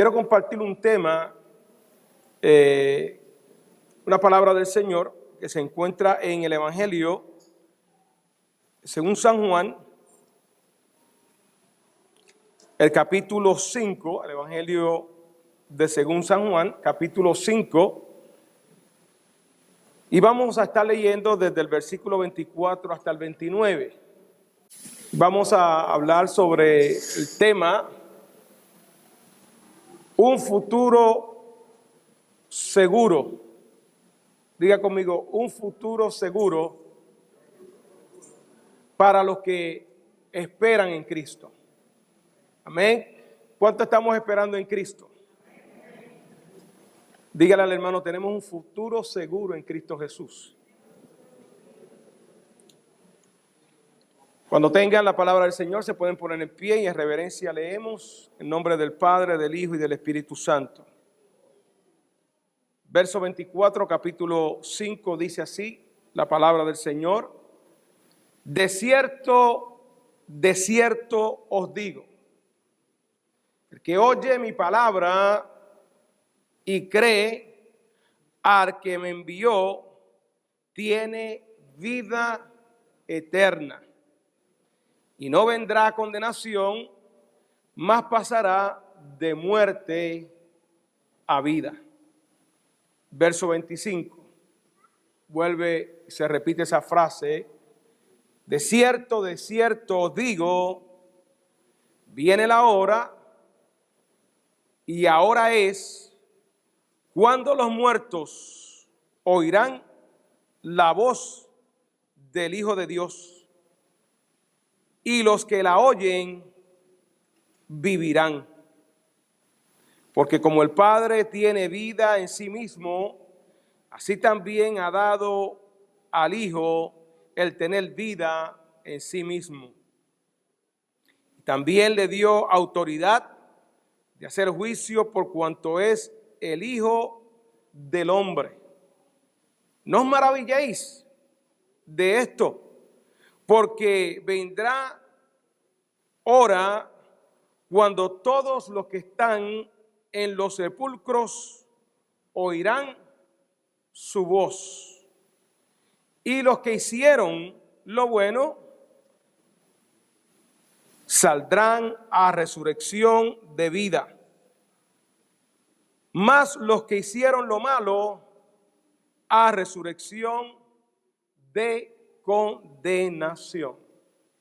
quiero compartir un tema, una palabra del Señor que se encuentra en el Evangelio según San Juan, el capítulo 5, el Evangelio de según San Juan, capítulo 5, y vamos a estar leyendo desde el versículo 24 hasta el 29. Vamos a hablar sobre el tema un futuro seguro. Diga conmigo, un futuro seguro para los que esperan en Cristo. Amén. ¿Cuánto estamos esperando en Cristo? Dígale al hermano, tenemos un futuro seguro en Cristo Jesús. Cuando tengan la palabra del Señor, se pueden poner en pie y en reverencia leemos en nombre del Padre, del Hijo y del Espíritu Santo. Verso 24, capítulo 5, dice así la palabra del Señor. De cierto os digo, el que oye mi palabra y cree al que me envió, tiene vida eterna. Y no vendrá a condenación, mas pasará de muerte a vida. Verso 25. Vuelve, se repite esa frase. De cierto os digo, viene la hora, y ahora es, cuando los muertos oirán la voz del Hijo de Dios, y los que la oyen vivirán. Porque como el Padre tiene vida en sí mismo, así también ha dado al Hijo el tener vida en sí mismo. También le dio autoridad de hacer juicio por cuanto es el Hijo del hombre. No os maravilléis de esto, porque vendrá hora cuando todos los que están en los sepulcros oirán su voz, y los que hicieron lo bueno saldrán a resurrección de vida, mas los que hicieron lo malo a resurrección de condenación.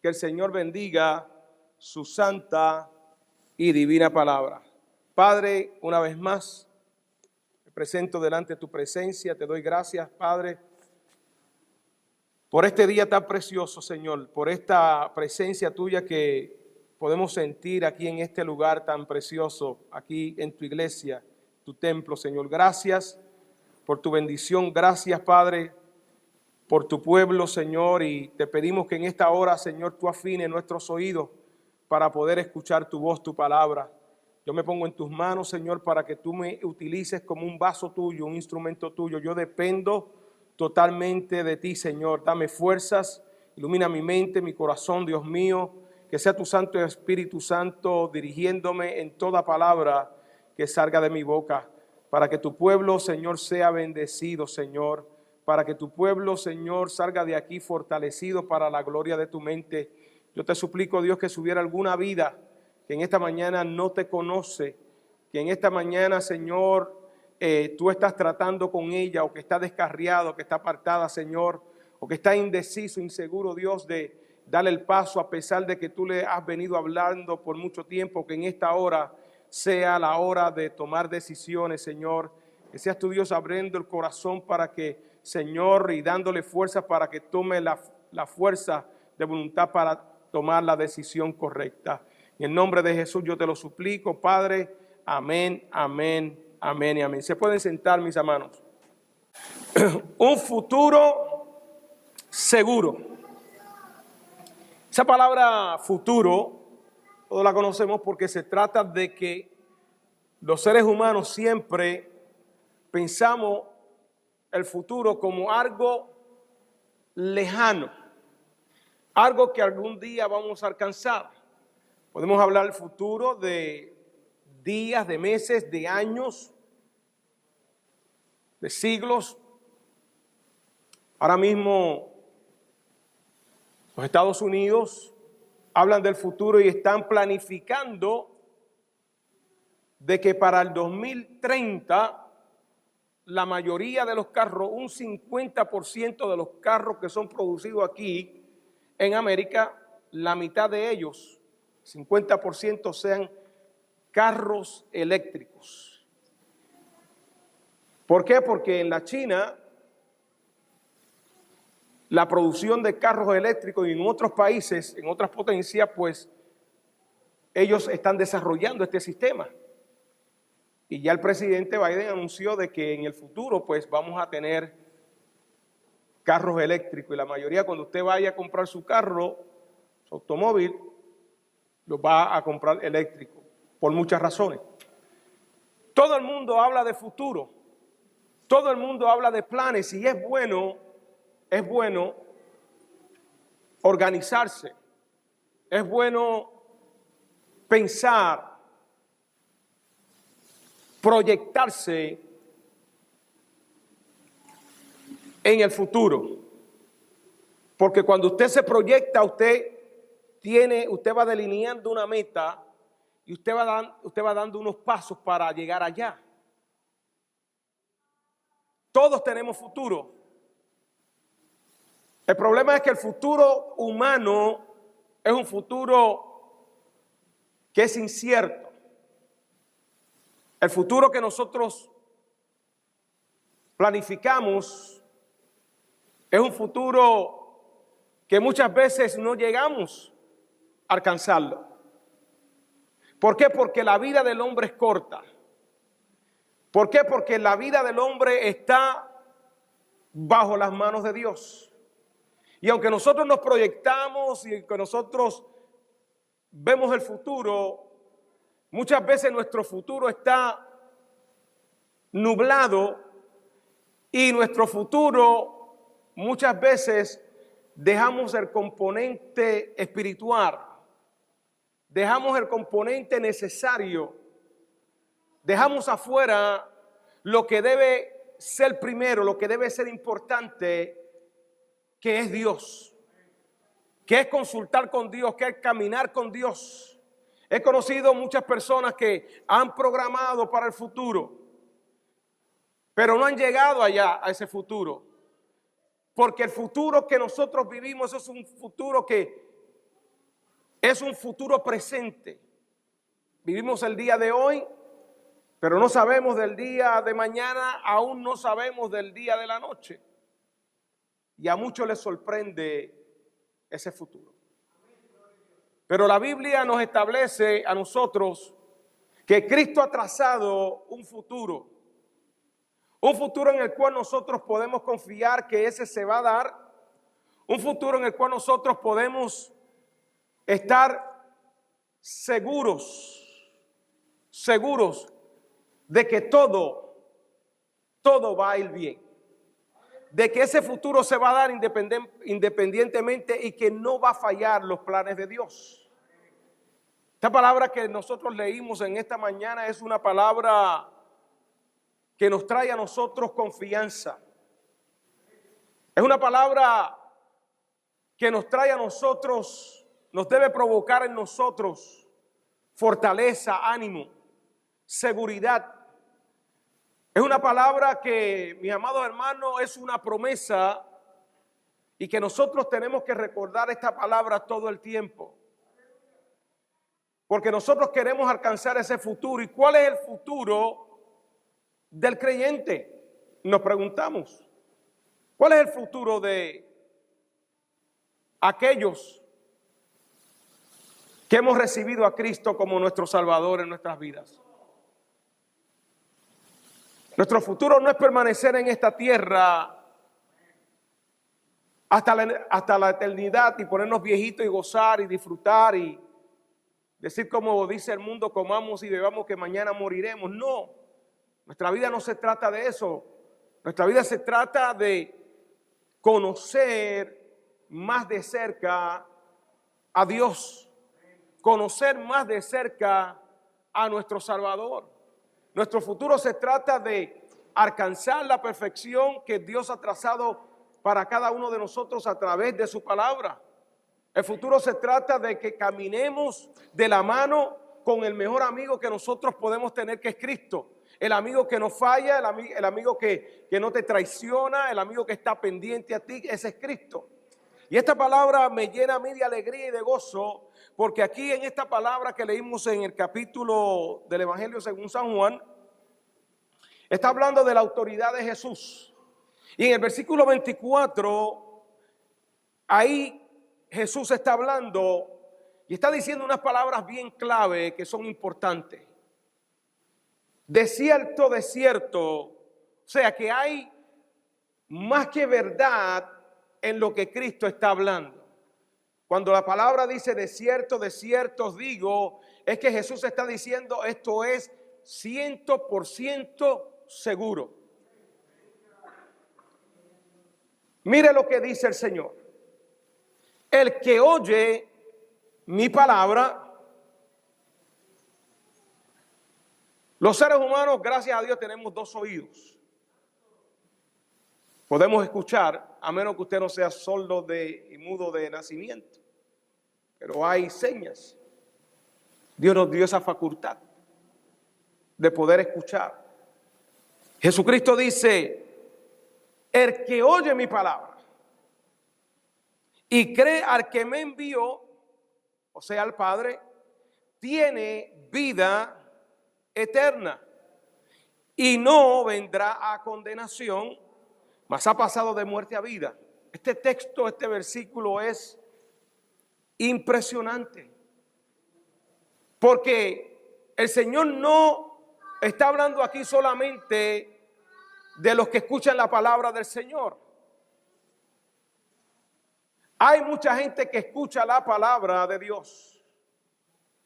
Que el Señor bendiga su santa y divina palabra. Padre, una vez más, me presento delante de tu presencia. Te doy gracias, Padre, por este día tan precioso, Señor, por esta presencia tuya que podemos sentir aquí en este lugar tan precioso, aquí en tu iglesia, tu templo, Señor. Gracias por tu bendición. Gracias, Padre, por tu pueblo, Señor, y te pedimos que en esta hora, Señor, tú afines nuestros oídos para poder escuchar tu voz, tu palabra. Yo me pongo en tus manos, Señor, para que tú me utilices como un vaso tuyo, un instrumento tuyo. Yo dependo totalmente de ti, Señor. Dame fuerzas, ilumina mi mente, mi corazón, Dios mío. Que sea tu Santo Espíritu Santo dirigiéndome en toda palabra que salga de mi boca, para que tu pueblo, Señor, sea bendecido, Señor. Para que tu pueblo, Señor, salga de aquí fortalecido para la gloria de tu mente. Yo te suplico, Dios, que si hubiera alguna vida que en esta mañana no te conoce, que en esta mañana, Señor, tú estás tratando con ella, o que está descarriado, que está apartada, Señor, o que está indeciso, inseguro, Dios, de darle el paso a pesar de que tú le has venido hablando por mucho tiempo, que en esta hora sea la hora de tomar decisiones, Señor. Que seas tu Dios abriendo el corazón para que, Señor, y dándole fuerza para que tome la fuerza de voluntad para tomar la decisión correcta. En el nombre de Jesús yo te lo suplico, Padre. Amén, amén, amén y amén. Se pueden sentar, mis hermanos. Un futuro seguro. Esa palabra futuro, todos la conocemos porque se trata de que los seres humanos siempre pensamos el futuro como algo lejano, algo que algún día vamos a alcanzar. Podemos hablar del futuro de días, de meses, de años, de siglos. Ahora mismo los Estados Unidos hablan del futuro y están planificando de que para el 2030 la mayoría de los carros, un 50% de los carros que son producidos aquí en América, la mitad de ellos, 50%, sean carros eléctricos. ¿Por qué? Porque en la China la producción de carros eléctricos y en otros países, en otras potencias, pues ellos están desarrollando este sistema. Y ya el presidente Biden anunció de que en el futuro pues vamos a tener carros eléctricos. Y la mayoría, cuando usted vaya a comprar su carro, su automóvil, lo va a comprar eléctrico, por muchas razones. Todo el mundo habla de futuro. Todo el mundo habla de planes y es bueno organizarse. Es bueno pensar, proyectarse en el futuro. Porque cuando usted se proyecta, usted va delineando una meta y usted va dando unos pasos para llegar allá. Todos tenemos futuro. El problema es que el futuro humano es un futuro que es incierto. El futuro que nosotros planificamos es un futuro que muchas veces no llegamos a alcanzarlo. ¿Por qué? Porque la vida del hombre es corta. ¿Por qué? Porque la vida del hombre está bajo las manos de Dios. Y aunque nosotros nos proyectamos y que nosotros vemos el futuro, muchas veces nuestro futuro está nublado y nuestro futuro muchas veces dejamos el componente espiritual, dejamos el componente necesario, dejamos afuera lo que debe ser primero, lo que debe ser importante, que es Dios, que es consultar con Dios, que es caminar con Dios. He conocido muchas personas que han programado para el futuro, pero no han llegado allá a ese futuro. Porque el futuro que nosotros vivimos es un futuro que es un futuro presente. Vivimos el día de hoy, pero no sabemos del día de mañana, aún no sabemos del día de la noche. Y a muchos les sorprende ese futuro. Pero la Biblia nos establece a nosotros que Cristo ha trazado un futuro en el cual nosotros podemos confiar que ese se va a dar, un futuro en el cual nosotros podemos estar seguros de que todo va a ir bien, de que ese futuro se va a dar independientemente y que no va a fallar los planes de Dios. Esta palabra que nosotros leímos en esta mañana es una palabra que nos trae a nosotros confianza. Es una palabra que nos trae a nosotros, nos debe provocar en nosotros fortaleza, ánimo, seguridad. Es una palabra que, mis amados hermanos, es una promesa y que nosotros tenemos que recordar esta palabra todo el tiempo. Porque nosotros queremos alcanzar ese futuro. ¿Y cuál es el futuro del creyente? Nos preguntamos. ¿Cuál es el futuro de aquellos que hemos recibido a Cristo como nuestro Salvador en nuestras vidas? Nuestro futuro no es permanecer en esta tierra hasta la eternidad y ponernos viejitos y gozar y disfrutar y decir como dice el mundo, comamos y bebamos que mañana moriremos. No, nuestra vida no se trata de eso. Nuestra vida se trata de conocer más de cerca a Dios, conocer más de cerca a nuestro Salvador. Nuestro futuro se trata de alcanzar la perfección que Dios ha trazado para cada uno de nosotros a través de su palabra. El futuro se trata de que caminemos de la mano con el mejor amigo que nosotros podemos tener, que es Cristo. El amigo que no falla, el amigo que no te traiciona, el amigo que está pendiente a ti, ese es Cristo. Y esta palabra me llena a mí de alegría y de gozo, porque aquí en esta palabra que leímos en el capítulo del Evangelio según San Juan, está hablando de la autoridad de Jesús. Y en el versículo 24, ahí Jesús está hablando y está diciendo unas palabras bien clave que son importantes. De cierto, o sea que hay más que verdad en lo que Cristo está hablando. Cuando la palabra dice de cierto os digo, es que Jesús está diciendo esto es 100% seguro. Mire lo que dice el Señor. El que oye mi palabra, los seres humanos, gracias a Dios, tenemos dos oídos. Podemos escuchar, a menos que usted no sea sordo y mudo de nacimiento. Pero hay señas. Dios nos dio esa facultad de poder escuchar. Jesucristo dice, el que oye mi palabra y cree al que me envió, o sea, al Padre, tiene vida eterna y no vendrá a condenación, mas ha pasado de muerte a vida. Este texto, este versículo es impresionante, porque el Señor no está hablando aquí solamente de los que escuchan la palabra del Señor. Hay mucha gente que escucha la palabra de Dios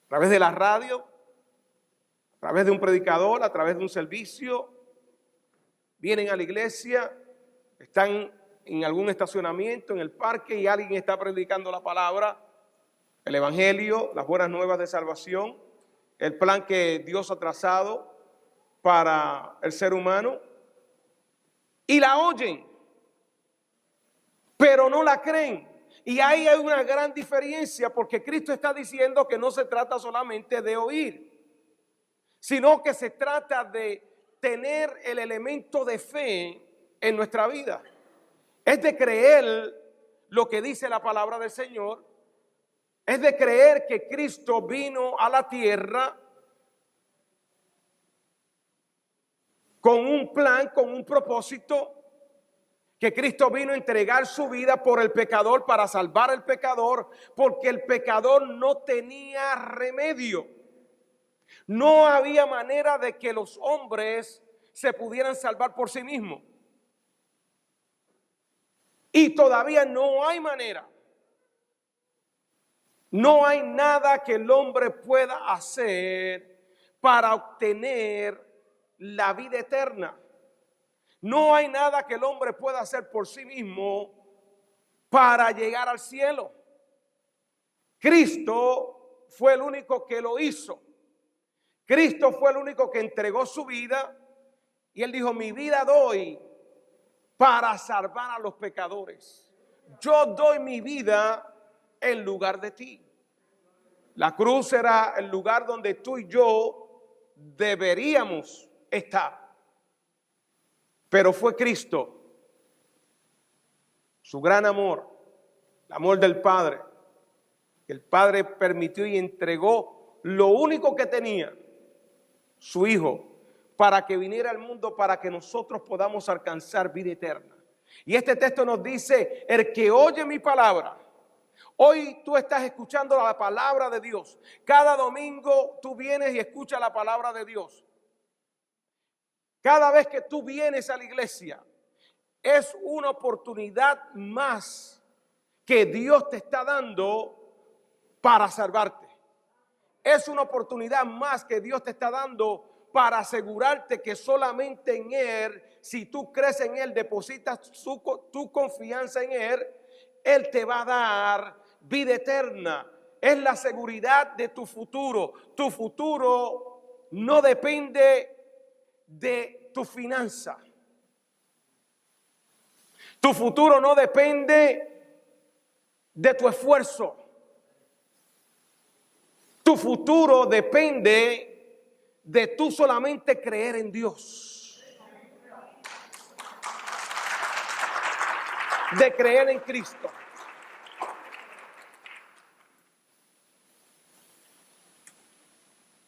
a través de la radio, a través de un predicador, a través de un servicio. Vienen a la iglesia, están en algún estacionamiento, en el parque, y alguien está predicando la palabra, el evangelio, las buenas nuevas de salvación, el plan que Dios ha trazado para el ser humano, y la oyen, pero no la creen. Y ahí hay una gran diferencia, porque Cristo está diciendo que no se trata solamente de oír, sino que se trata de tener el elemento de fe en nuestra vida. Es de creer lo que dice la palabra del Señor, es de creer que Cristo vino a la tierra con un plan, con un propósito, que Cristo vino a entregar su vida por el pecador, para salvar al pecador, porque el pecador no tenía remedio. No había manera de que los hombres se pudieran salvar por sí mismos. Y todavía no hay manera. No hay nada que el hombre pueda hacer para obtener la vida eterna. No hay nada que el hombre pueda hacer por sí mismo para llegar al cielo. Cristo fue el único que lo hizo. Cristo fue el único que entregó su vida, y él dijo: mi vida doy para salvar a los pecadores. Yo doy mi vida en lugar de ti. La cruz era el lugar donde tú y yo deberíamos estar. Pero fue Cristo, su gran amor, el amor del Padre, que el Padre permitió y entregó lo único que tenía, su Hijo, para que viniera al mundo, para que nosotros podamos alcanzar vida eterna. Y este texto nos dice: el que oye mi palabra. Hoy tú estás escuchando la palabra de Dios. Cada domingo tú vienes y escuchas la palabra de Dios. Cada vez que tú vienes a la iglesia, es una oportunidad más que Dios te está dando para salvarte. Es una oportunidad más que Dios te está dando para asegurarte que solamente en Él, si tú crees en Él, depositas tu confianza en Él, Él te va a dar vida eterna. Es la seguridad de tu futuro. Tu futuro no depende de tu finanza. Tu futuro no depende de tu esfuerzo. Tu futuro depende de tú solamente creer en Dios. De creer en Cristo.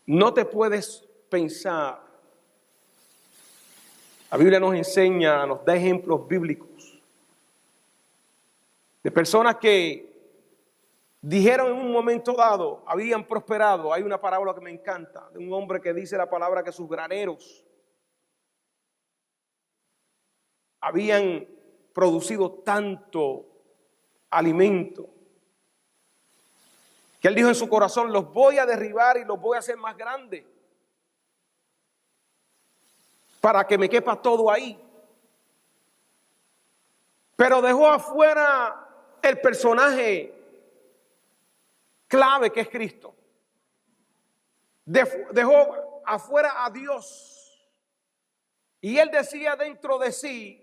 No te puedes pensar. La Biblia nos enseña, nos da ejemplos bíblicos de personas que dijeron en un momento dado, habían prosperado. Hay una parábola que me encanta, de un hombre que dice la palabra que sus graneros habían producido tanto alimento, que él dijo en su corazón, los voy a derribar y los voy a hacer más grandes, para que me quepa todo ahí. Pero dejó afuera el personaje clave que es Cristo. Dejó afuera a Dios. Y él decía dentro de sí,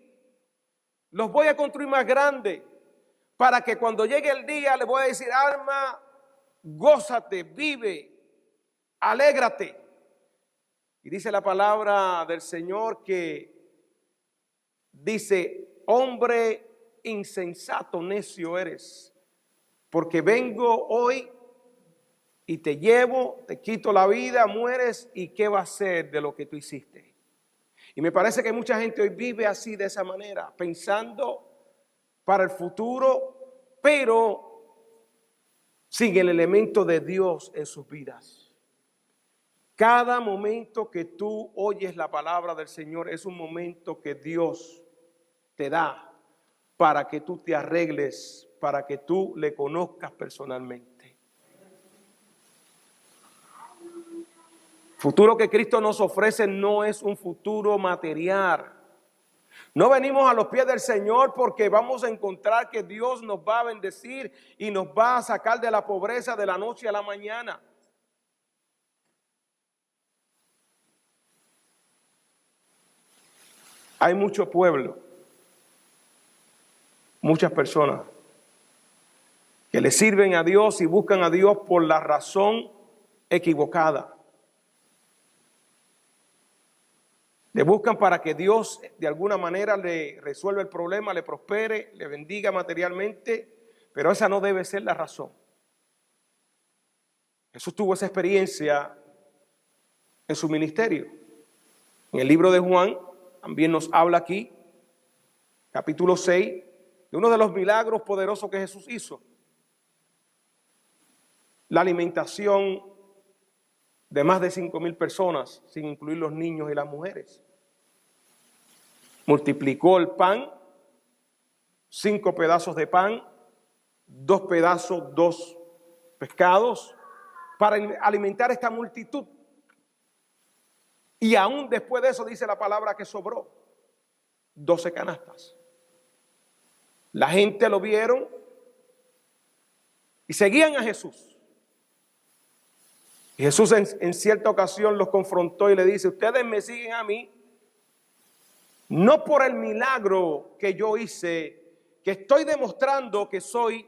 los voy a construir más grandes, para que cuando llegue el día le voy a decir, alma, gózate, vive, alégrate. Y dice la palabra del Señor que dice, hombre insensato, necio eres, porque vengo hoy y te llevo, te quito la vida, mueres, y ¿qué va a ser de lo que tú hiciste? Y me parece que mucha gente hoy vive así, de esa manera, pensando para el futuro, pero sin el elemento de Dios en sus vidas. Cada momento que tú oyes la palabra del Señor es un momento que Dios te da para que tú te arregles, para que tú le conozcas personalmente. El futuro que Cristo nos ofrece no es un futuro material. No venimos a los pies del Señor porque vamos a encontrar que Dios nos va a bendecir y nos va a sacar de la pobreza de la noche a la mañana. Hay mucho pueblo, muchas personas que le sirven a Dios y buscan a Dios por la razón equivocada. Le buscan para que Dios de alguna manera le resuelva el problema, le prospere, le bendiga materialmente, pero esa no debe ser la razón. Jesús tuvo esa experiencia en su ministerio. En el libro de Juan también nos habla aquí, capítulo 6, de uno de los milagros poderosos que Jesús hizo. La alimentación de más de 5,000 personas, sin incluir los niños y las mujeres. Multiplicó el pan, 5 pedazos de pan, 2 pedazos, 2 pescados, para alimentar a esta multitud. Y aún después de eso dice la palabra que sobró 12 canastas. La gente lo vieron y seguían a Jesús. Y Jesús en cierta ocasión los confrontó y le dice, ustedes me siguen a mí, no por el milagro que yo hice, que estoy demostrando que soy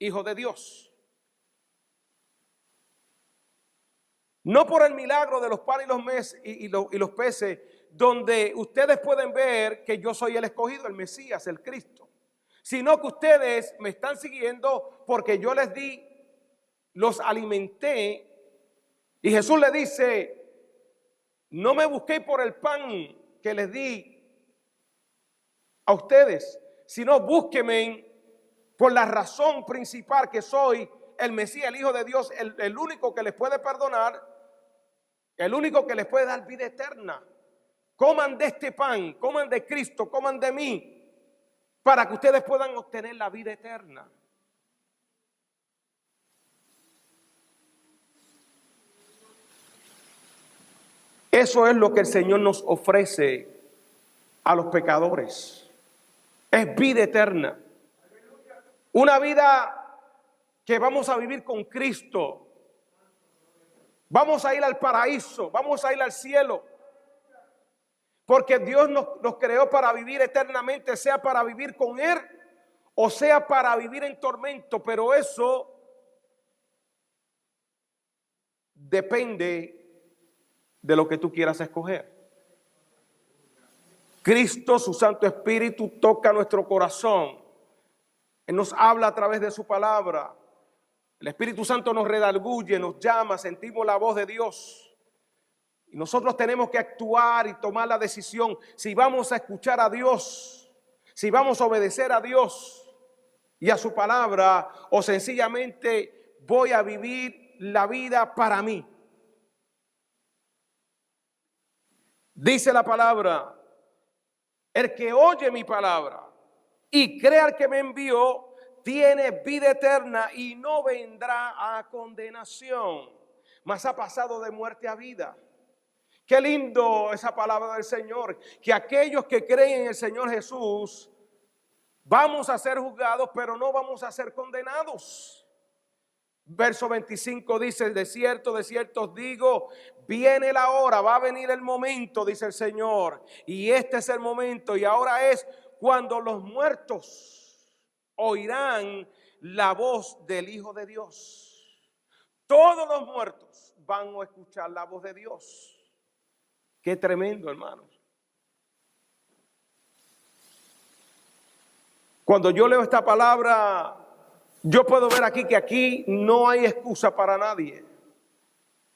hijo de Dios. No por el milagro de los panes y los peces, donde ustedes pueden ver que yo soy el escogido, el Mesías, el Cristo. Sino que ustedes me están siguiendo porque yo les di, los alimenté. Y Jesús le dice, no me busquéis por el pan que les di a ustedes, sino búsquenme por la razón principal que soy el Mesías, el Hijo de Dios, el único que les puede perdonar, el único que les puede dar vida eterna. Coman de este pan, coman de Cristo, coman de mí, para que ustedes puedan obtener la vida eterna. Eso es lo que el Señor nos ofrece a los pecadores. Es vida eterna. Una vida que vamos a vivir con Cristo. Vamos a ir al paraíso, vamos a ir al cielo. Porque Dios nos creó para vivir eternamente, sea para vivir con Él o sea para vivir en tormento. Pero eso depende de lo que tú quieras escoger. Cristo, su Santo Espíritu, toca nuestro corazón. Él nos habla a través de su palabra. El Espíritu Santo nos redarguye, nos llama, sentimos la voz de Dios. Y nosotros tenemos que actuar y tomar la decisión si vamos a escuchar a Dios, si vamos a obedecer a Dios y a su palabra, o sencillamente voy a vivir la vida para mí. Dice la palabra: el que oye mi palabra y crea al que me envió, tiene vida eterna y no vendrá a condenación, mas ha pasado de muerte a vida. Qué lindo esa palabra del Señor, que aquellos que creen en el Señor Jesús vamos a ser juzgados, pero no vamos a ser condenados. Verso 25 dice: de cierto os digo, viene la hora, va a venir el momento, dice el Señor, y este es el momento, y ahora es cuando los muertos oirán la voz del Hijo de Dios. Todos los muertos van a escuchar la voz de Dios. Qué tremendo, hermanos. Cuando yo leo esta palabra, yo puedo ver aquí que aquí no hay excusa para nadie.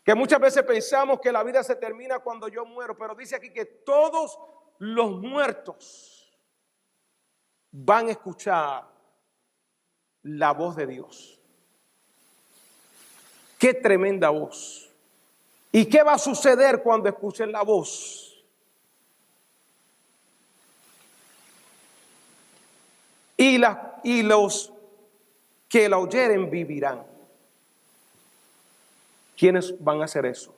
Que muchas veces pensamos que la vida se termina cuando yo muero, pero dice aquí que todos los muertos van a escuchar la voz de Dios. Qué tremenda voz. ¿Y qué va a suceder cuando escuchen la voz? Y los que la oyeren vivirán. ¿Quiénes van a hacer eso?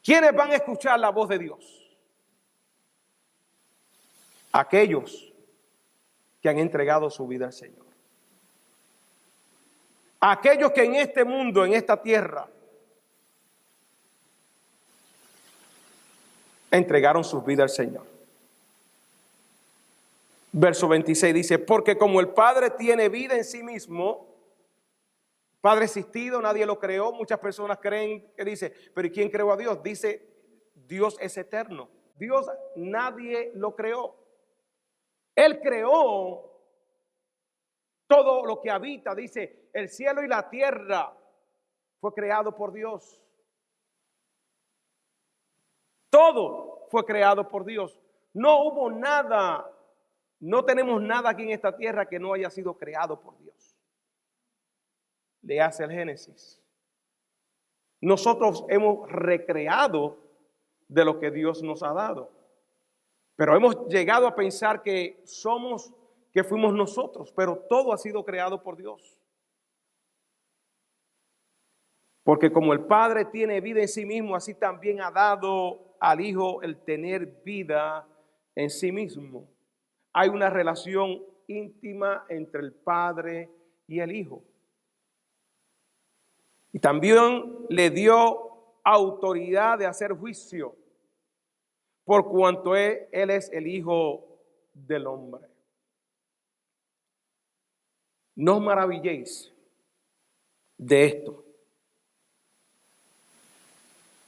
¿Quiénes van a escuchar la voz de Dios? Aquellos que han entregado su vida al Señor. Aquellos que en este mundo, en esta tierra, entregaron sus vidas al Señor. Verso 26 dice: porque como el Padre tiene vida en sí mismo, Padre existido, nadie lo creó. Muchas personas creen que dice, pero ¿y quién creó a Dios? Dice, Dios es eterno. Dios nadie lo creó. Él creó todo lo que habita. Dice, el cielo y la tierra fue creado por Dios. Todo fue creado por Dios. No hubo nada, no tenemos nada aquí en esta tierra que no haya sido creado por Dios. Le hace el Génesis. Nosotros hemos recreado de lo que Dios nos ha dado. Pero hemos llegado a pensar que fuimos nosotros, pero todo ha sido creado por Dios. Porque como el Padre tiene vida en sí mismo, así también ha dado al Hijo el tener vida en sí mismo. Hay una relación íntima entre el Padre y el Hijo. Y también le dio autoridad de hacer juicio, por cuanto Él es el Hijo del hombre. No os maravilléis de esto.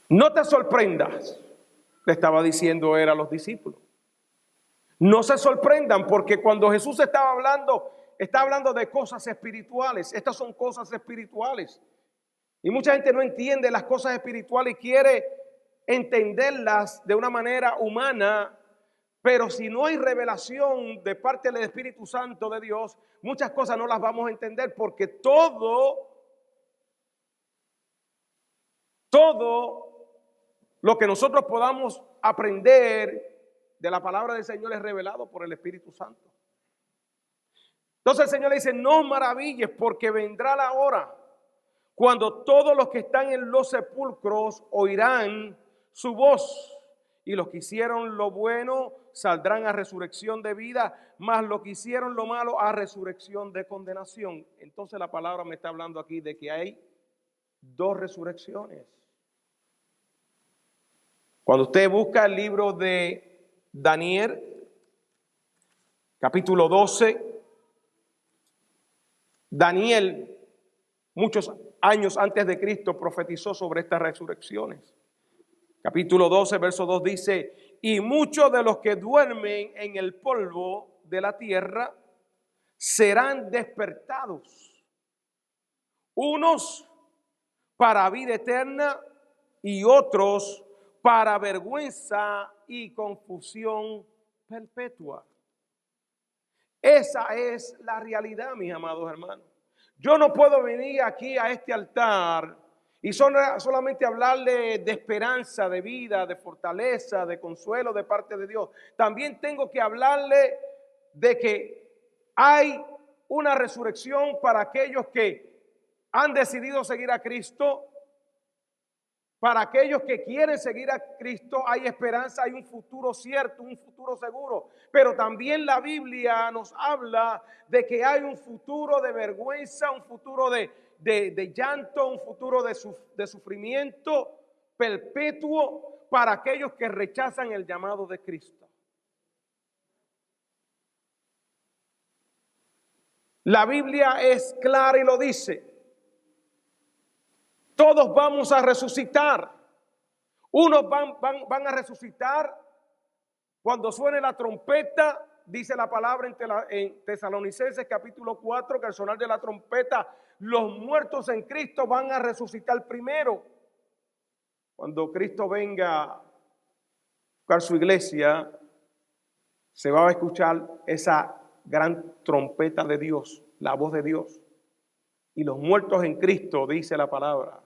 No te sorprendas, le estaba diciendo él a los discípulos. No se sorprendan, porque cuando Jesús está hablando de cosas espirituales. Estas son cosas espirituales. Y mucha gente no entiende las cosas espirituales y quiere entenderlas de una manera humana, pero si no hay revelación de parte del Espíritu Santo de Dios, muchas cosas no las vamos a entender, porque todo lo que nosotros podamos aprender de la palabra del Señor es revelado por el Espíritu Santo. Entonces el Señor le dice, no os maravilles, porque vendrá la hora cuando todos los que están en los sepulcros oirán su voz, y los que hicieron lo bueno saldrán a resurrección de vida, mas los que hicieron lo malo a resurrección de condenación. Entonces la palabra me está hablando aquí de que hay 2 resurrecciones. Cuando usted busca el libro de Daniel, capítulo 12, Daniel, muchos años antes de Cristo, profetizó sobre estas resurrecciones. Capítulo 12, verso 2 dice: y muchos de los que duermen en el polvo de la tierra serán despertados, unos para vida eterna y otros para vergüenza y confusión perpetua. Esa es la realidad, mis amados hermanos. Yo no puedo venir aquí a este altar y solamente hablarle de esperanza, de vida, de fortaleza, de consuelo de parte de Dios. También tengo que hablarle de que hay una resurrección para aquellos que han decidido seguir a Cristo. Para aquellos que quieren seguir a Cristo hay esperanza, hay un futuro cierto, un futuro seguro. Pero también la Biblia nos habla de que hay un futuro de vergüenza, un futuro de llanto, un futuro de sufrimiento perpetuo para aquellos que rechazan el llamado de Cristo. La Biblia es clara y lo dice. Todos vamos a resucitar. Unos van a resucitar cuando suene la trompeta. Dice la palabra en Tesalonicenses capítulo 4 que al sonar de la trompeta los muertos en Cristo van a resucitar primero. Cuando Cristo venga a buscar su iglesia, se va a escuchar esa gran trompeta de Dios, la voz de Dios. Y los muertos en Cristo, dice la palabra,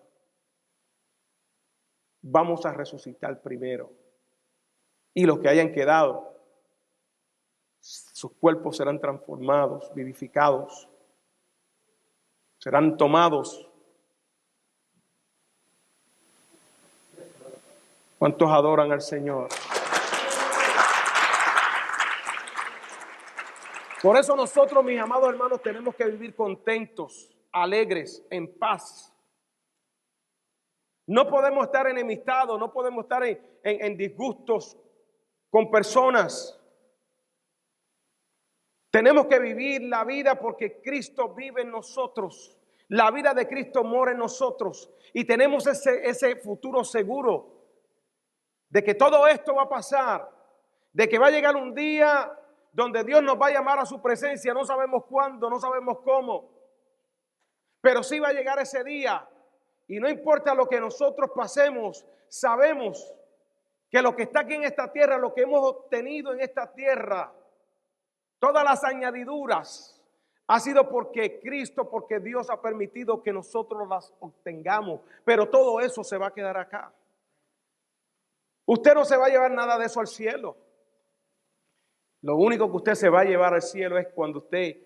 vamos a resucitar primero. Y los que hayan quedado, sus cuerpos serán transformados, vivificados, serán tomados. ¿Cuántos adoran al Señor? Por eso nosotros, mis amados hermanos, tenemos que vivir contentos, alegres, en paz. No podemos estar enemistados, no podemos estar en disgustos con personas. Tenemos que vivir la vida porque Cristo vive en nosotros. La vida de Cristo mora en nosotros. Y tenemos ese futuro seguro de que todo esto va a pasar. De que va a llegar un día donde Dios nos va a llamar a su presencia. No sabemos cuándo, no sabemos cómo. Pero sí va a llegar ese día. Y no importa lo que nosotros pasemos, sabemos que lo que está aquí en esta tierra, lo que hemos obtenido en esta tierra, todas las añadiduras, ha sido porque Cristo, porque Dios ha permitido que nosotros las obtengamos. Pero todo eso se va a quedar acá. Usted no se va a llevar nada de eso al cielo. Lo único que usted se va a llevar al cielo es cuando usted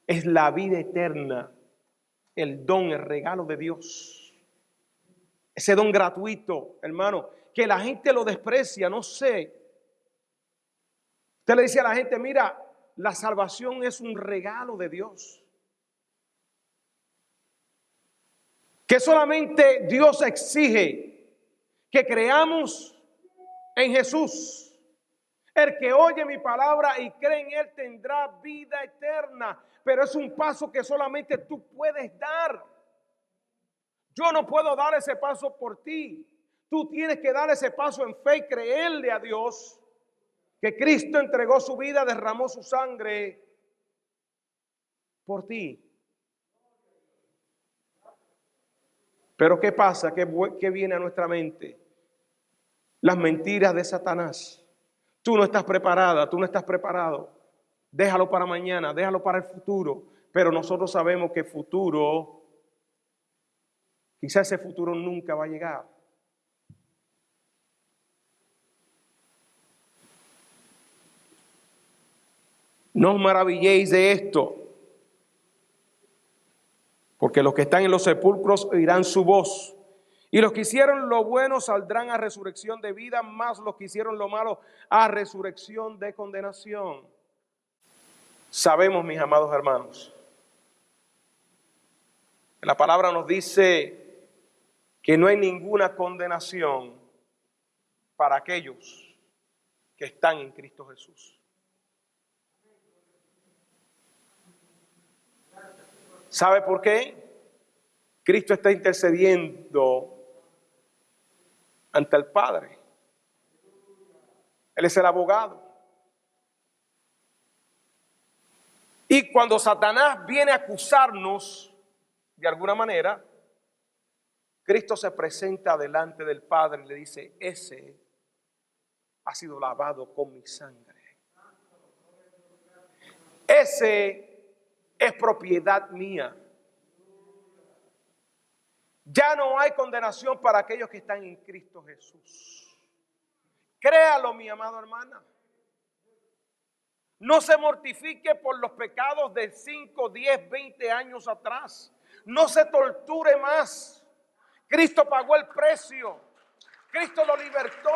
es la vida eterna, el don, el regalo de Dios. Ese don gratuito, hermano, que la gente lo desprecia, no sé. Usted le dice a la gente, mira, la salvación es un regalo de Dios. Que solamente Dios exige que creamos en Jesús. El que oye mi palabra y cree en Él tendrá vida eterna. Pero es un paso que solamente tú puedes dar. Yo no puedo dar ese paso por ti. Tú tienes que dar ese paso en fe y creerle a Dios que Cristo entregó su vida, derramó su sangre por ti. Pero ¿qué pasa? ¿Qué viene a nuestra mente? Las mentiras de Satanás. Tú no estás preparada, tú no estás preparado. Déjalo para mañana, déjalo para el futuro. Pero nosotros sabemos que el futuro, quizás ese futuro nunca va a llegar. No os maravilléis de esto, porque los que están en los sepulcros oirán su voz. Y los que hicieron lo bueno saldrán a resurrección de vida, más los que hicieron lo malo a resurrección de condenación. Sabemos, mis amados hermanos, la palabra nos dice que no hay ninguna condenación para aquellos que están en Cristo Jesús. ¿Sabe por qué? Cristo está intercediendo ante el Padre. Él es el abogado. Y cuando Satanás viene a acusarnos, de alguna manera, Cristo se presenta delante del Padre y le dice: ese ha sido lavado con mi sangre. Ese es propiedad mía. Ya no hay condenación para aquellos que están en Cristo Jesús. Créalo, mi amado hermana. No se mortifique por los pecados de 5, 10, 20 años atrás. No se torture más. Cristo pagó el precio. Cristo lo libertó.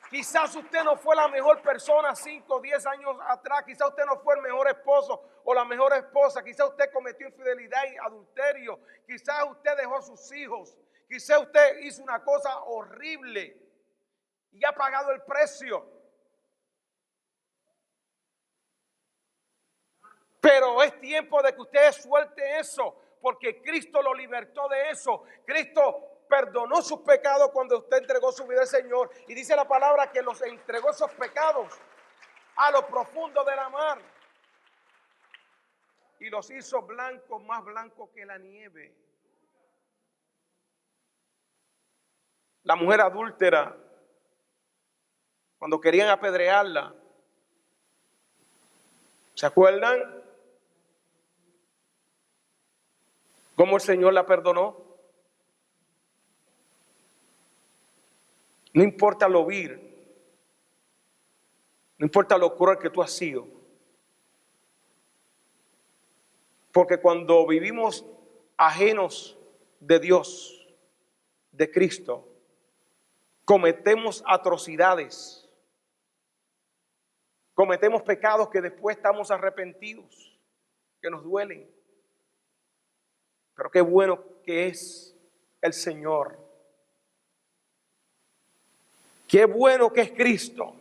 Quizás usted no fue la mejor persona 5 o 10 años atrás. Quizás usted no fue el mejor esposo o la mejor esposa. Quizás usted cometió infidelidad y adulterio. Quizás usted dejó a sus hijos. Quizás usted hizo una cosa horrible y ha pagado el precio. Pero es tiempo de que usted suelte eso, porque Cristo lo libertó de eso. Cristo perdonó sus pecados cuando usted entregó su vida al Señor. Y dice la palabra que los entregó esos pecados a lo profundo de la mar. Y los hizo blancos, más blancos que la nieve. La mujer adúltera, cuando querían apedrearla, ¿se acuerdan? ¿Cómo el Señor la perdonó? No importa lo vil, no importa lo cruel que tú has sido. Porque cuando vivimos ajenos de Dios, de Cristo, cometemos atrocidades, cometemos pecados que después estamos arrepentidos, que nos duelen. Pero qué bueno que es el Señor. Qué bueno que es Cristo.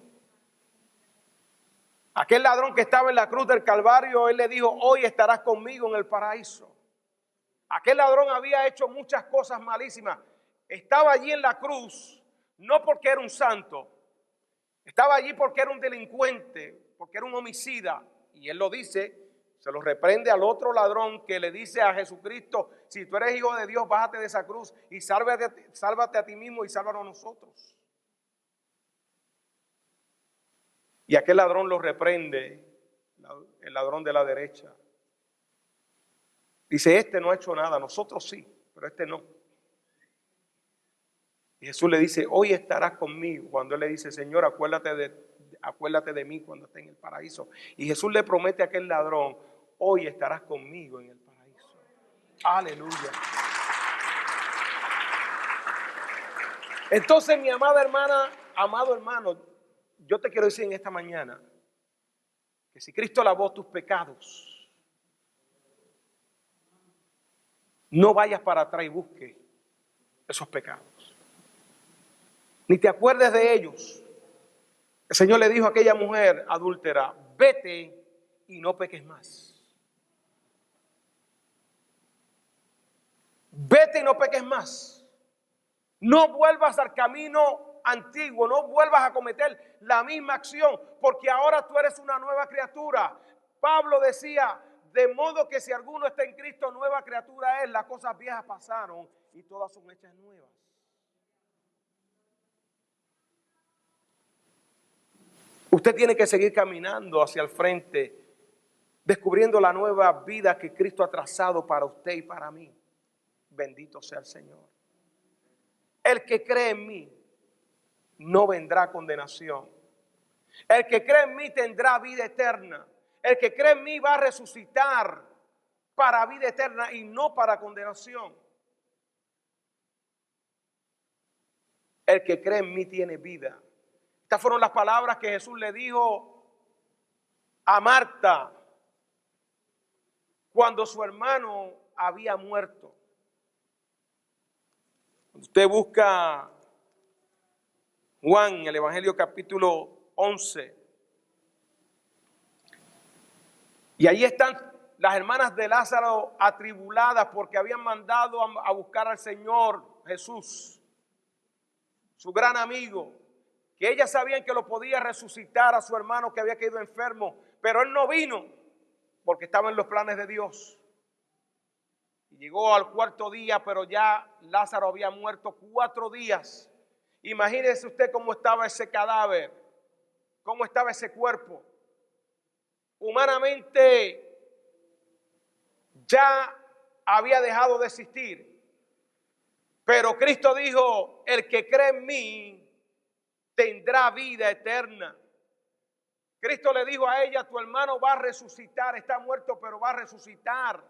Aquel ladrón que estaba en la cruz del Calvario, Él le dijo: hoy estarás conmigo en el paraíso. Aquel ladrón había hecho muchas cosas malísimas. Estaba allí en la cruz, no porque era un santo. Estaba allí porque era un delincuente, porque era un homicida. Y Él lo dice, se lo reprende al otro ladrón que le dice a Jesucristo: si tú eres hijo de Dios, bájate de esa cruz y sálvate a ti mismo y sálvanos a nosotros. Y aquel ladrón lo reprende, el ladrón de la derecha. Dice: este no ha hecho nada, nosotros sí, pero este no. Y Jesús le dice: hoy estarás conmigo. Cuando él le dice: Señor, acuérdate de mí cuando esté en el paraíso. Y Jesús le promete a aquel ladrón: hoy estarás conmigo en el paraíso. Aleluya. Entonces, mi amada hermana, amado hermano, yo te quiero decir en esta mañana que si Cristo lavó tus pecados, no vayas para atrás y busques esos pecados, ni te acuerdes de ellos. El Señor le dijo a aquella mujer adúltera: vete y no peques más. Vete y no peques más. No vuelvas al camino antiguo, no vuelvas a cometer la misma acción, porque ahora tú eres una nueva criatura. Pablo decía: de modo que si alguno está en Cristo, nueva criatura es. Las cosas viejas pasaron y todas son hechas nuevas. Usted tiene que seguir caminando hacia el frente, descubriendo la nueva vida que Cristo ha trazado para usted y para mí. Bendito sea el Señor. El que cree en mí no vendrá condenación. El que cree en mí tendrá vida eterna. El que cree en mí va a resucitar para vida eterna y no para condenación. El que cree en mí tiene vida. Estas fueron las palabras que Jesús le dijo a Marta cuando su hermano había muerto. Cuando usted busca Juan, el Evangelio capítulo 11, y ahí están las hermanas de Lázaro atribuladas porque habían mandado a buscar al Señor Jesús, su gran amigo, que ellas sabían que lo podía resucitar a su hermano que había caído enfermo, pero él no vino porque estaba en los planes de Dios. Y llegó al cuarto día, pero ya Lázaro había muerto 4 días. Imagínese usted cómo estaba ese cadáver, cómo estaba ese cuerpo. Humanamente ya había dejado de existir. Pero Cristo dijo, el que cree en mí tendrá vida eterna. Cristo le dijo a ella, tu hermano va a resucitar, está muerto, pero va a resucitar.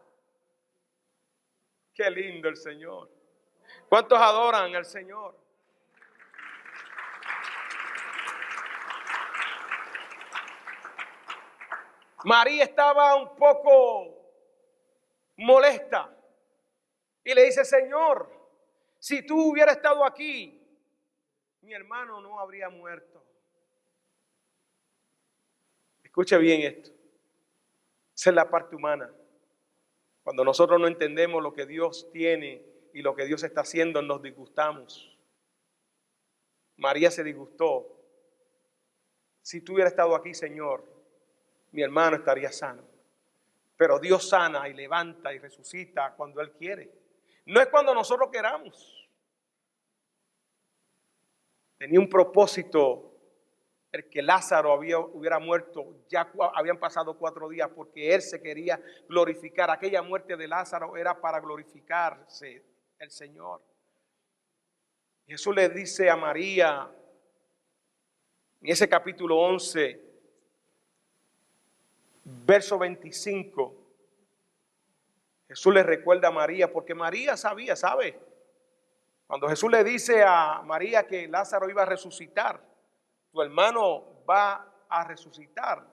Qué lindo el Señor. ¿Cuántos adoran al Señor? María estaba un poco molesta y le dice, Señor, si tú hubieras estado aquí, mi hermano no habría muerto. Escuche bien esto. Esa es la parte humana. Cuando nosotros no entendemos lo que Dios tiene y lo que Dios está haciendo, nos disgustamos. María se disgustó. Si tú hubieras estado aquí, Señor, mi hermano estaría sano. Pero Dios sana y levanta y resucita cuando Él quiere. No es cuando nosotros queramos. Tenía un propósito el que Lázaro hubiera muerto. Ya habían pasado 4 días porque Él se quería glorificar. Aquella muerte de Lázaro era para glorificarse el Señor. Jesús le dice a María en ese capítulo 11, verso 25, Jesús le recuerda a María, porque María sabe. Cuando Jesús le dice a María que Lázaro iba a resucitar, tu hermano va a resucitar.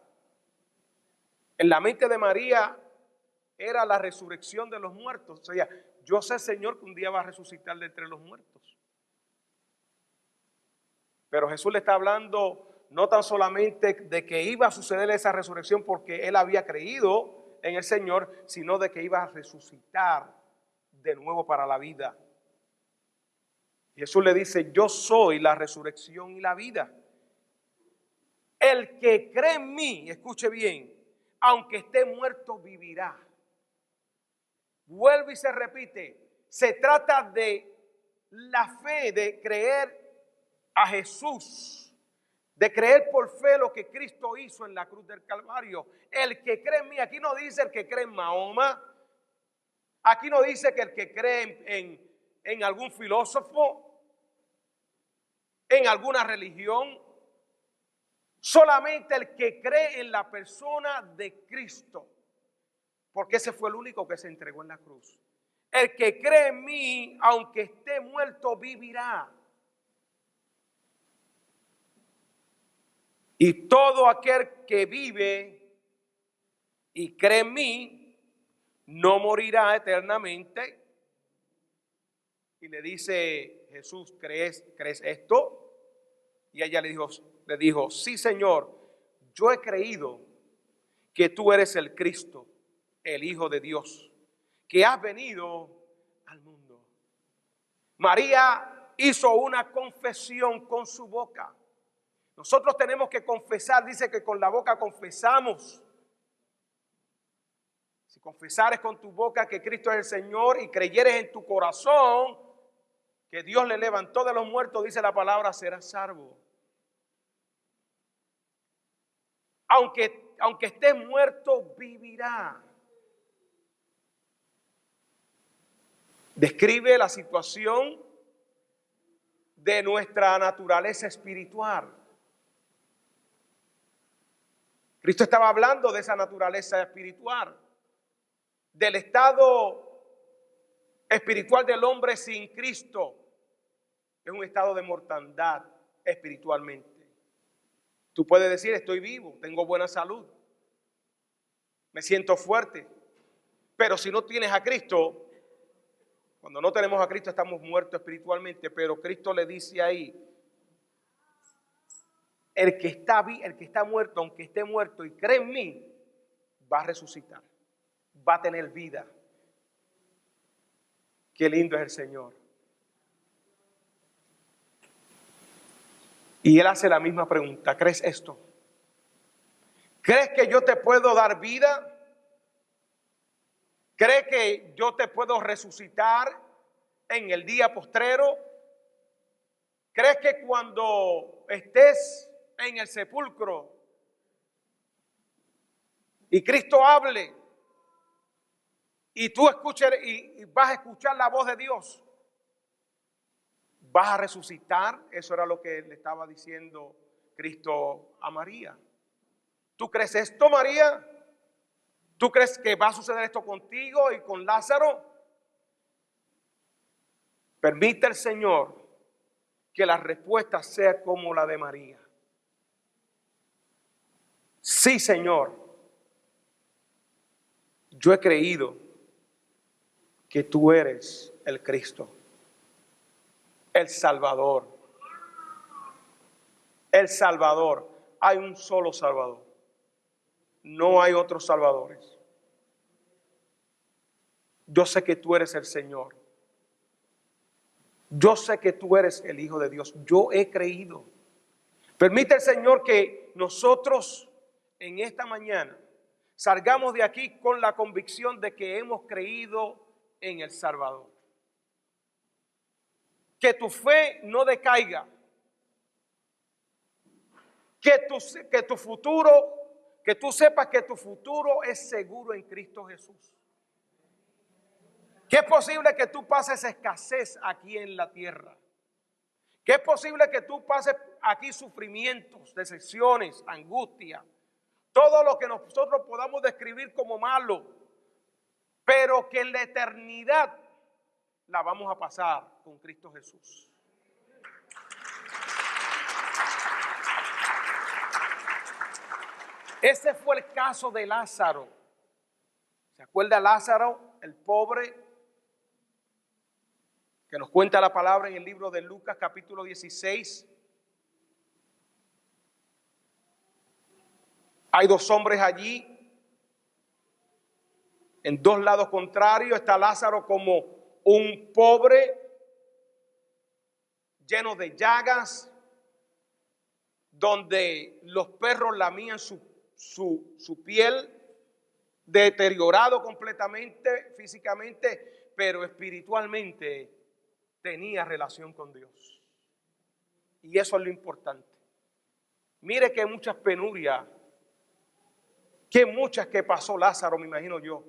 En la mente de María era la resurrección de los muertos. O sea, yo sé, Señor, que un día va a resucitar de entre los muertos. Pero Jesús le está hablando no tan solamente de que iba a suceder esa resurrección porque él había creído en el Señor, sino de que iba a resucitar de nuevo para la vida. Jesús le dice, yo soy la resurrección y la vida. El que cree en mí, escuche bien, aunque esté muerto, vivirá. Vuelve y se repite. Se trata de la fe, de creer a Jesús, de creer por fe lo que Cristo hizo en la cruz del Calvario. El que cree en mí, aquí no dice el que cree en Mahoma, aquí no dice que el que cree en algún filósofo, en alguna religión, solamente el que cree en la persona de Cristo, porque ese fue el único que se entregó en la cruz. El que cree en mí, aunque esté muerto, vivirá. Y todo aquel que vive y cree en mí, no morirá eternamente. Y le dice Jesús, ¿crees esto? Y ella le dijo, sí, Señor, yo he creído que tú eres el Cristo, el Hijo de Dios, que has venido al mundo. María hizo una confesión con su boca. Nosotros tenemos que confesar, dice que con la boca confesamos. Si confesares con tu boca que Cristo es el Señor y creyeres en tu corazón que Dios le levantó de los muertos, dice la palabra, serás salvo. Aunque esté muerto, vivirá. Describe la situación de nuestra naturaleza espiritual. Cristo estaba hablando de esa naturaleza espiritual, del estado espiritual del hombre sin Cristo. Es un estado de mortandad espiritualmente. Tú puedes decir, estoy vivo, tengo buena salud, me siento fuerte, Pero si no tienes a Cristo, cuando no tenemos a Cristo estamos muertos espiritualmente, pero Cristo le dice ahí, el que está muerto, aunque esté muerto y cree en mí, va a resucitar, va a tener vida. Qué lindo es el Señor. Y Él hace la misma pregunta, ¿crees esto? ¿Crees que yo te puedo dar vida? ¿Crees que yo te puedo resucitar en el día postrero? ¿Crees que cuando estés en el sepulcro y Cristo hable y tú escuches y vas a escuchar la voz de Dios, vas a resucitar? Eso era lo que le estaba diciendo Cristo a María. ¿Tú crees esto, María? ¿Tú crees que va a suceder esto contigo y con Lázaro? Permite el Señor que la respuesta sea como la de María. Sí, Señor, yo he creído que tú eres el Cristo, el Salvador. El Salvador. Hay un solo Salvador. No hay otros salvadores. Yo sé que tú eres el Señor. Yo sé que tú eres el Hijo de Dios. Yo he creído. Permite el Señor que nosotros en esta mañana salgamos de aquí con la convicción de que hemos creído en el Salvador. Que tu fe no decaiga. Que tu futuro, que tú sepas que tu futuro es seguro en Cristo Jesús. Que es posible que tú pases escasez aquí en la tierra. Que es posible que tú pases aquí sufrimientos, decepciones, angustia, todo lo que nosotros podamos describir como malo, pero que en la eternidad la vamos a pasar con Cristo Jesús. Ese fue el caso de Lázaro. ¿Se acuerda Lázaro, el pobre, que nos cuenta la palabra en el libro de Lucas capítulo 16? Hay dos hombres allí, en dos lados contrarios. Está Lázaro como un pobre, lleno de llagas, donde los perros lamían su piel, deteriorado completamente físicamente, pero espiritualmente tenía relación con Dios. Y eso es lo importante. Mire que muchas penurias, que pasó Lázaro, me imagino yo.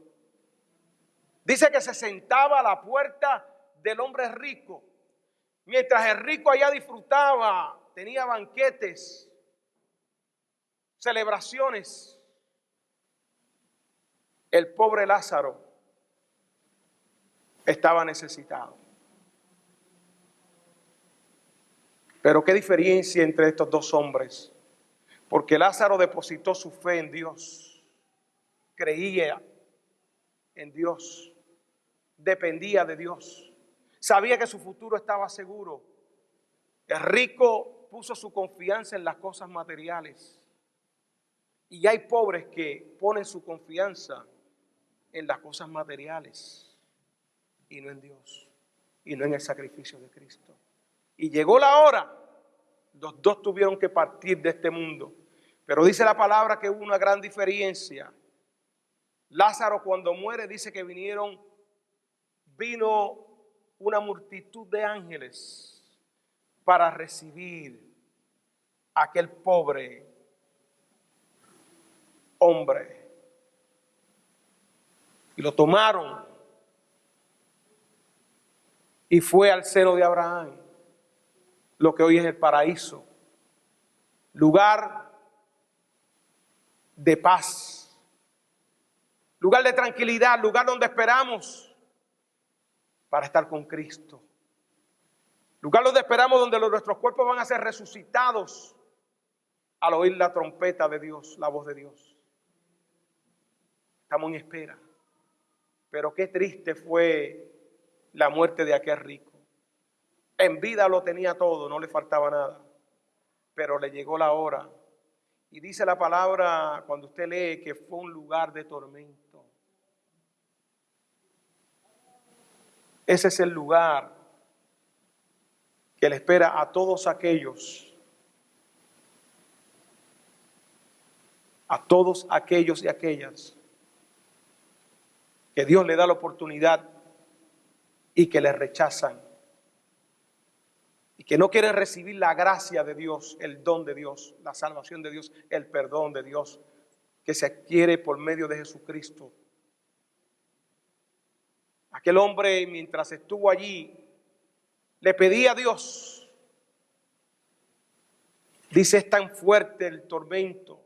Dice que se sentaba a la puerta del hombre rico, mientras el rico allá disfrutaba, tenía banquetes, celebraciones. El pobre Lázaro estaba necesitado. Pero qué diferencia entre estos dos hombres, porque Lázaro depositó su fe en Dios, creía en Dios, dependía de Dios, sabía que su futuro estaba seguro. El rico puso su confianza en las cosas materiales, y hay pobres que ponen su confianza en las cosas materiales y no en Dios, y no en el sacrificio de Cristo. Y llegó la hora, los dos tuvieron que partir de este mundo. Pero dice la palabra que hubo una gran diferencia. Lázaro, cuando muere, dice que vino una multitud de ángeles para recibir a aquel pobre hombre. Y lo tomaron y fue al seno de Abraham, lo que hoy es el paraíso, lugar de paz, lugar de tranquilidad, lugar donde esperamos para estar con Cristo, lugar donde esperamos, donde nuestros cuerpos van a ser resucitados al oír la trompeta de Dios, la voz de Dios. Estamos en espera. Pero qué triste fue la muerte de aquel rico. En vida lo tenía todo, no le faltaba nada, pero le llegó la hora. Y dice la palabra, cuando usted lee, que fue un lugar de tormento. Ese es el lugar que le espera a todos aquellos y aquellas que Dios le da la oportunidad y que le rechazan y que no quieren recibir la gracia de Dios, el don de Dios, la salvación de Dios, el perdón de Dios que se adquiere por medio de Jesucristo. Aquel hombre, mientras estuvo allí, le pedía a Dios. Dice, es tan fuerte el tormento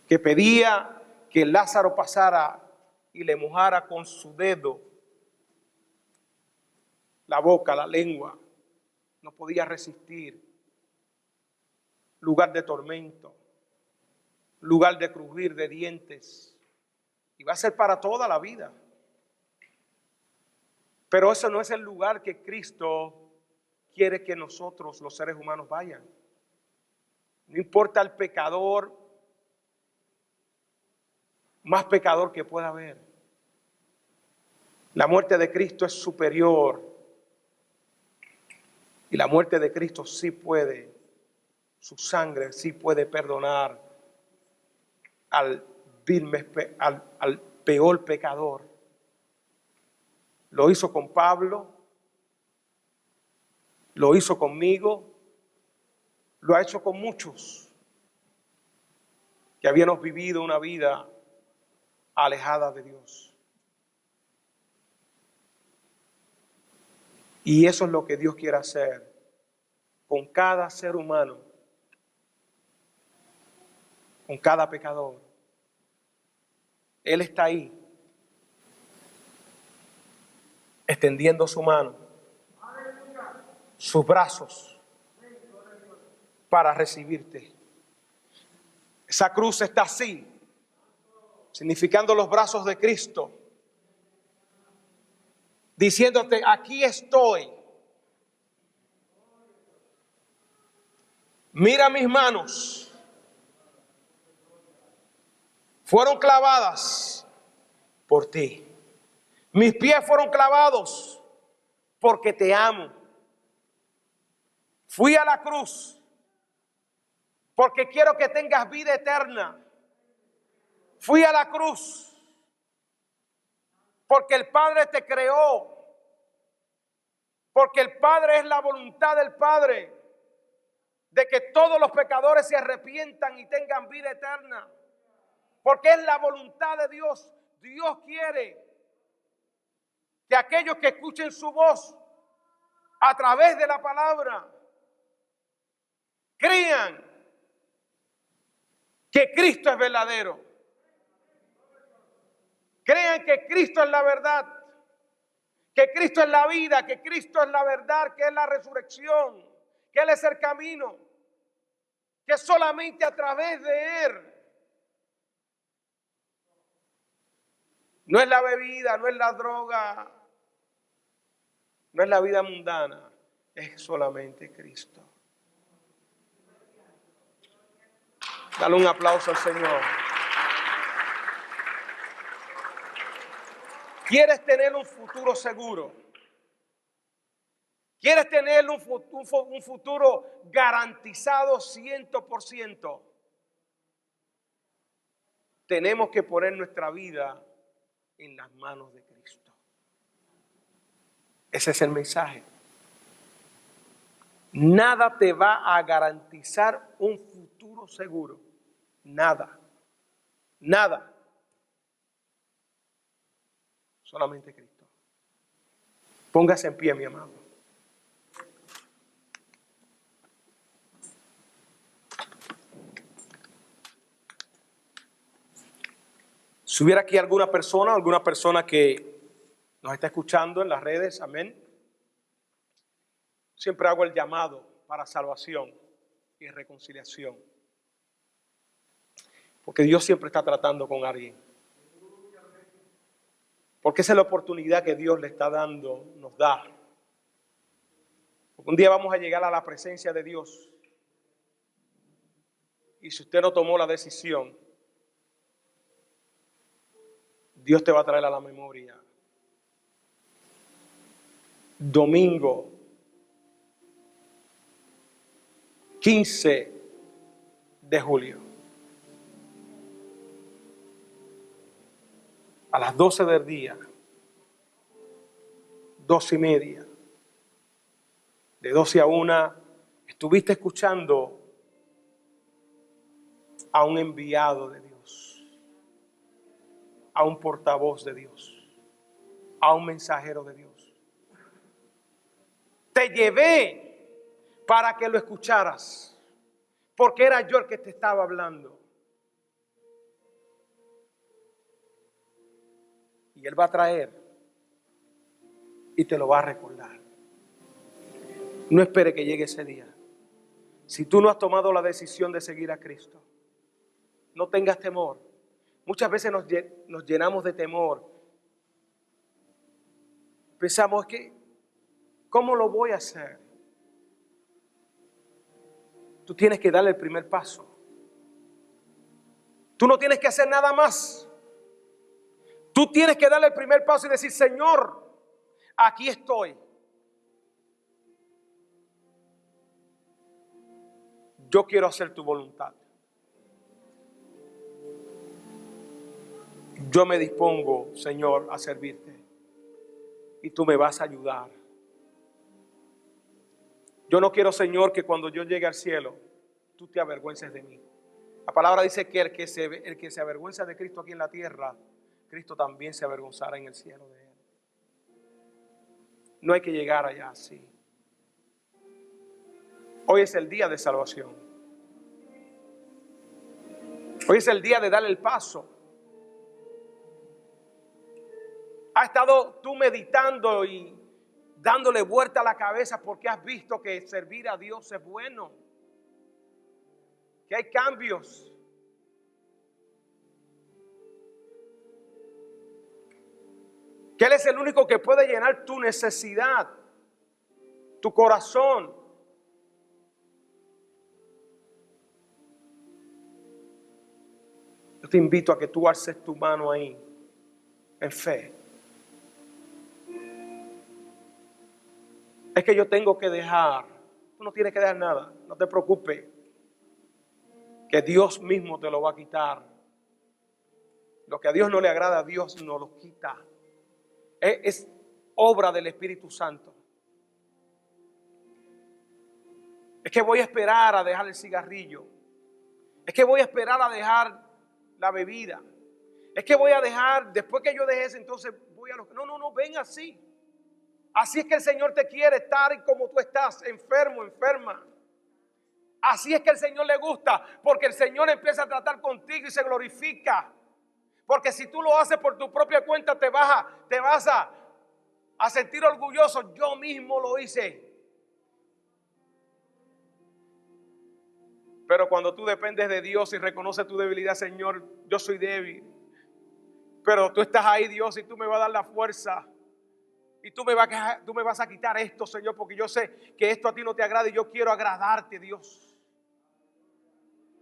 que pedía que Lázaro pasara y le mojara con su dedo la boca, la lengua. No podía resistir. Lugar de tormento, lugar de crujir de dientes. Y va a ser para toda la vida. Pero eso no es el lugar que Cristo quiere que nosotros, los seres humanos, vayan. No importa el pecador, más pecador que pueda haber. La muerte de Cristo es superior. Y la muerte de Cristo sí puede, su sangre sí puede perdonar al peor pecador. Lo hizo con Pablo, lo hizo conmigo, lo ha hecho con muchos que habíamos vivido una vida alejada de Dios. Y eso es lo que Dios quiere hacer con cada ser humano, con cada pecador. Él está ahí, extendiendo su mano, sus brazos, para recibirte. Esa cruz está así, significando los brazos de Cristo, diciéndote, aquí estoy. Mira mis manos, fueron clavadas por ti. Mis pies fueron clavados porque te amo. Fui a la cruz porque quiero que tengas vida eterna. Fui a la cruz porque el Padre te creó. Porque el Padre es la voluntad del Padre de que todos los pecadores se arrepientan y tengan vida eterna. Porque es la voluntad de Dios. Dios quiere que aquellos que escuchen su voz a través de la palabra crean que Cristo es verdadero. Crean que Cristo es la verdad, que Cristo es la vida, que Cristo es la verdad, que es la resurrección, que Él es el camino, que solamente a través de Él. No es la bebida, no es la droga, no es la vida mundana, es solamente Cristo. Dale un aplauso al Señor. ¿Quieres tener un futuro seguro? ¿Quieres tener un futuro garantizado 100%? Tenemos que poner nuestra vida en las manos de Cristo. Ese es el mensaje. Nada te va a garantizar un futuro seguro. Nada. Nada. Solamente Cristo. Póngase en pie, mi amado. Si hubiera aquí alguna persona que nos está escuchando en las redes, amén. Siempre hago el llamado para salvación y reconciliación. Porque Dios siempre está tratando con alguien. Porque esa es la oportunidad que Dios le está dando, nos da. Un día vamos a llegar a la presencia de Dios. Y si usted no tomó la decisión, Dios te va a traer a la memoria. Domingo 15 de julio. A las 12 del día. 12:30. De 12 a 1, estuviste escuchando a un enviado de Dios, a un portavoz de Dios, a un mensajero de Dios. Te llevé para que lo escucharas, porque era yo el que te estaba hablando. Y Él va a traer y te lo va a recordar. No espere que llegue ese día. Si tú no has tomado la decisión de seguir a Cristo, no tengas temor. Muchas veces nos llenamos de temor. Pensamos que, ¿cómo lo voy a hacer? Tú tienes que darle el primer paso. Tú no tienes que hacer nada más. Tú tienes que darle el primer paso y decir, Señor, aquí estoy. Yo quiero hacer tu voluntad. Yo me dispongo, Señor, a servirte. Y tú me vas a ayudar. Yo no quiero, Señor, que cuando yo llegue al cielo, tú te avergüences de mí. La palabra dice que el que se avergüenza de Cristo aquí en la tierra, Cristo también se avergonzará en el cielo de Él. No hay que llegar allá así. Hoy es el día de salvación. Hoy es el día de darle el paso. ¿Has estado tú meditando y dándole vuelta a la cabeza porque has visto que servir a Dios es bueno? Que hay cambios. Que Él es el único que puede llenar tu necesidad, tu corazón. Yo te invito a que tú alces tu mano ahí, en fe. Es que yo tengo que dejar. Tú no tienes que dejar nada, no te preocupes. Que Dios mismo te lo va a quitar. Lo que a Dios no le agrada, a Dios no lo quita. Es obra del Espíritu Santo. Es que voy a esperar a dejar el cigarrillo. Es que voy a esperar a dejar la bebida. Es que voy a dejar, después que yo deje eso, entonces voy a lo... No, ven así. Así es que el Señor te quiere, tal y como tú estás, enfermo, enferma. Así es que el Señor le gusta, porque el Señor empieza a tratar contigo y se glorifica. Porque si tú lo haces por tu propia cuenta, te vas a sentir orgulloso. Yo mismo lo hice. Pero cuando tú dependes de Dios y reconoces tu debilidad, Señor, yo soy débil. Pero tú estás ahí, Dios, y tú me vas a dar la fuerza. Y tú me vas a quitar esto, Señor, porque yo sé que esto a ti no te agrada y yo quiero agradarte, Dios.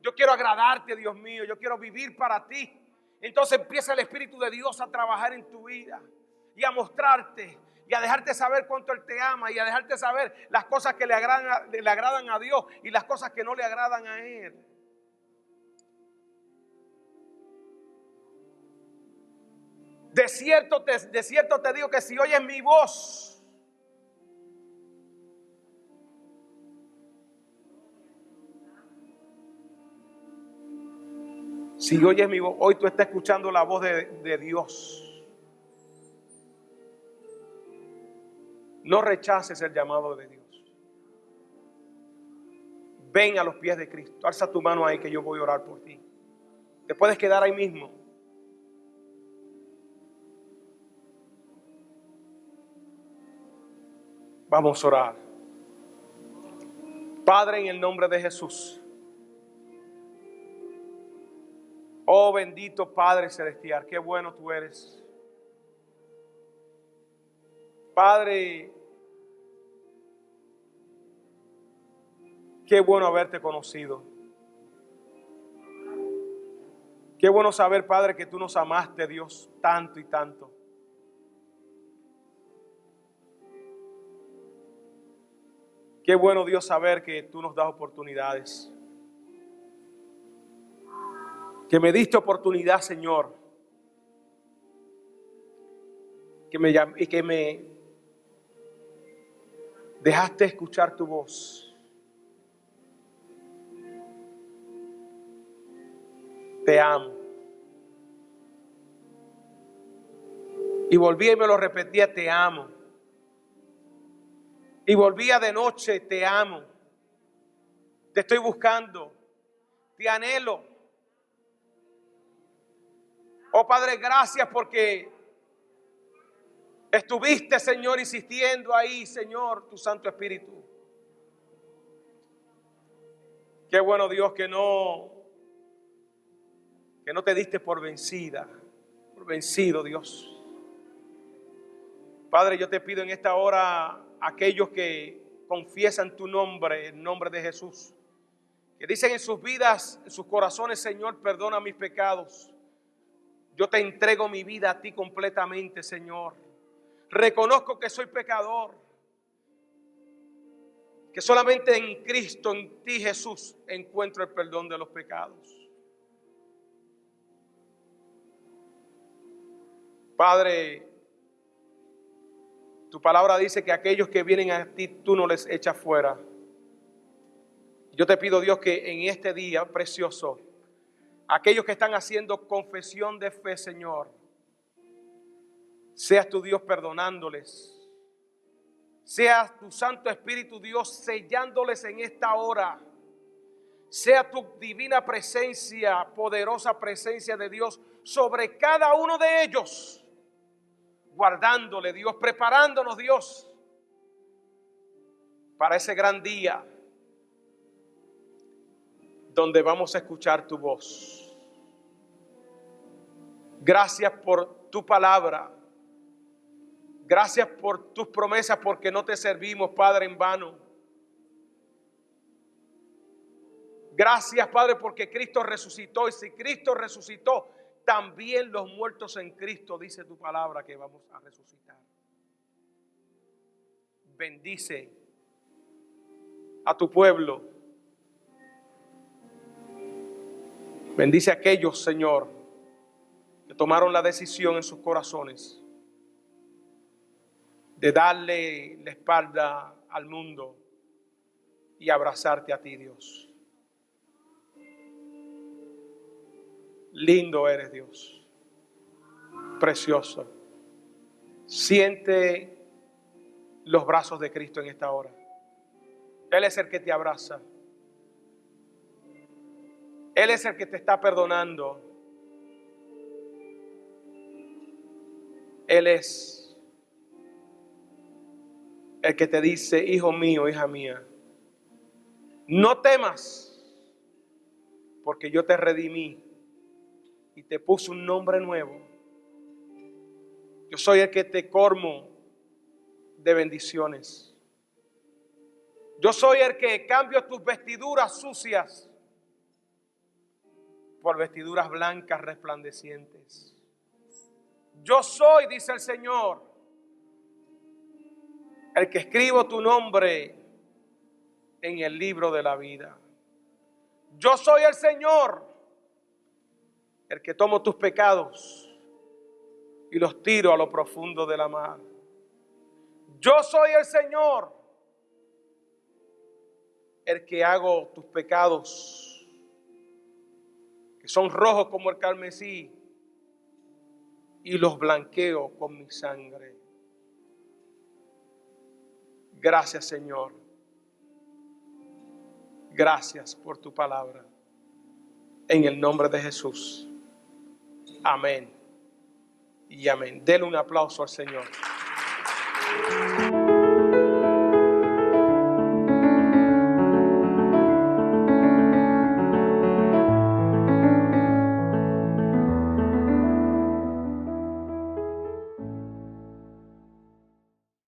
Yo quiero agradarte, Dios mío. Yo quiero vivir para ti. Entonces empieza el Espíritu de Dios a trabajar en tu vida y a mostrarte y a dejarte saber cuánto Él te ama y a dejarte saber las cosas que le agradan a Dios y las cosas que no le agradan a Él. De cierto te digo que si oyes mi voz, hoy tú estás escuchando la voz de Dios. No rechaces el llamado de Dios. Ven a los pies de Cristo. Alza tu mano ahí que yo voy a orar por ti. Te puedes quedar ahí mismo. Vamos a orar. Padre, en el nombre de Jesús, Oh bendito Padre Celestial, qué bueno tú eres. Padre, qué bueno haberte conocido. Qué bueno saber, Padre, que tú nos amaste, Dios, tanto y tanto. Qué bueno, Dios, saber que tú nos das oportunidades. Que me diste oportunidad, Señor. Que me dejaste escuchar tu voz. Te amo. Y volvía y me lo repetía, te amo. Y volvía de noche, te amo. Te estoy buscando. Te anhelo. Oh Padre, gracias porque estuviste, Señor, insistiendo ahí, Señor, tu Santo Espíritu. Qué bueno, Dios, que no te diste por vencida, por vencido, Dios. Padre, yo te pido en esta hora, aquellos que confiesan tu nombre, el nombre de Jesús, que dicen en sus vidas, en sus corazones, Señor, perdona mis pecados. Yo te entrego mi vida a ti completamente, Señor. Reconozco que soy pecador, que solamente en Cristo, en ti, Jesús, encuentro el perdón de los pecados. Padre, tu palabra dice que aquellos que vienen a ti, tú no les echas fuera. Yo te pido, Dios, que en este día precioso, aquellos que están haciendo confesión de fe, Señor, seas tu Dios perdonándoles. Seas tu Santo Espíritu, Dios, sellándoles en esta hora. Sea tu divina presencia, poderosa presencia de Dios sobre cada uno de ellos. Guardándole, Dios, preparándonos, Dios, para ese gran día donde vamos a escuchar tu voz. Gracias por tu palabra. Gracias por tus promesas, porque no te servimos, Padre, en vano. Gracias, Padre, porque Cristo resucitó. Y si Cristo resucitó, también los muertos en Cristo, dice tu palabra, que vamos a resucitar. Bendice a tu pueblo. Bendice a aquellos, Señor, que tomaron la decisión en sus corazones de darle la espalda al mundo y abrazarte a ti, Dios. Lindo eres, Dios. Precioso. Siente los brazos de Cristo en esta hora. Él es el que te abraza. Él es el que te está perdonando. Él es el que te dice, hijo mío, hija mía, no temas, porque yo te redimí y te puse un nombre nuevo. Yo soy el que te colmo de bendiciones. Yo soy el que cambio tus vestiduras sucias por vestiduras blancas resplandecientes. Yo soy, dice el Señor, el que escribo tu nombre en el libro de la vida. Yo soy el Señor, el que tomo tus pecados y los tiro a lo profundo de la mar. Yo soy el Señor, el que hago tus pecados, que son rojos como el carmesí, y los blanqueo con mi sangre. Gracias, Señor. Gracias por tu palabra. En el nombre de Jesús. Amén y amén. Denle un aplauso al Señor.